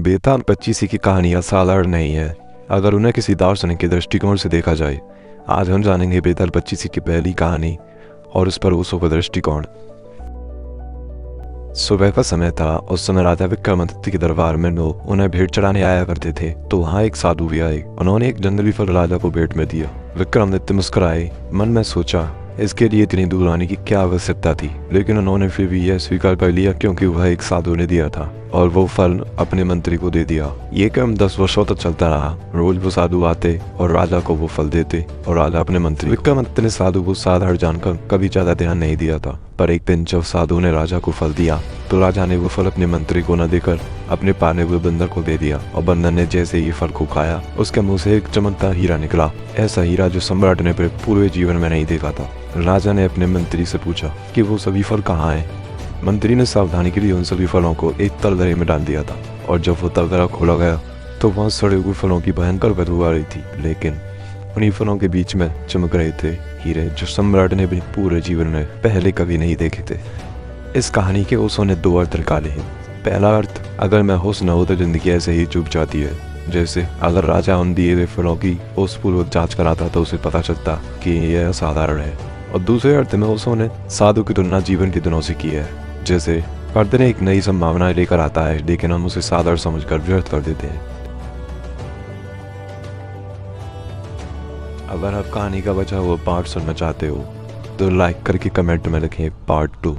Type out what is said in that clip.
बेताब पच्चीसी की कहानी असाधारण नहीं है अगर उन्हें किसी दार्शनिक के दृष्टिकोण से देखा जाए। आज हम जानेंगे बेताल पच्चीसी की पहली कहानी और उस पर ओशो का दृष्टिकोण। सुबह का समय था। उस समय राजा विक्रमादित्य के दरबार में लोग उन्हें भेंट चढ़ाने आया करते थे, तो वहाँ एक साधु भी आए। उन्होंने एक जंगली फल राजा को भेंट में दिया। विक्रमादित्य मुस्कुराए। मन में सोचा इसके लिए इतनी दूर आने की क्या आवश्यकता थी, लेकिन उन्होंने फिर भी यह स्वीकार कर लिया क्योंकि वह एक साधु ने दिया था और वो फल अपने मंत्री को दे दिया। ये क्रम 10 वर्षों तक चलता रहा। रोज वो साधु आते और राजा को वो फल देते और राजा अपने मंत्री। विक्रमादित्य ने साधु को साधारण जानकर कभी ज्यादा ध्यान नहीं दिया था, पर एक दिन जब साधु ने राजा को फल दिया तो राजा ने वो फल अपने मंत्री को न देकर अपने पाले हुए बंदर को दे दिया और बंदर ने जैसे ही फल को खाया उसके मुंह से एक चमकदार हीरा निकला, ऐसा हीरा जो सम्राट ने पूरे जीवन में नहीं देखा था। राजा ने अपने मंत्री से पूछा कि वो सभी फल कहाँ हैं। मंत्री ने सावधानी के लिए उन सभी फलों को एक तलदरे में डाल दिया था और जब वो तलदरा खोला गया तो वहाँ सड़े हुए फलों की भयंकर बदबू आ रही थी, लेकिन उन्हीं फलों के बीच में चमक रहे थे हीरे जो सम्राट ने भी पूरे जीवन में पहले कभी नहीं देखे थे। इस कहानी के ओशो ने 2 अर्थ निकाले हैं। पहला अर्थ, अगर मैं होश न हो तो जिंदगी ऐसे ही चूक जाती है। जैसे अगर राजा उन दिए हुए फलों की होशपूर्वक जांच कराता तो उसे पता चलता कि यह असाधारण है। और दूसरे अर्थ में ओशो ने साधु की तुलना जीवन के दिनों से की है। जैसे हर दिन एक नई संभावना लेकर आता है, लेकिन हम उसे साधारण समझकर व्यर्थ कर देते हैं। अगर आप कहानी का बचा हुआ पार्ट सुनना चाहते हो तो लाइक करके कमेंट में लिखें पार्ट 2।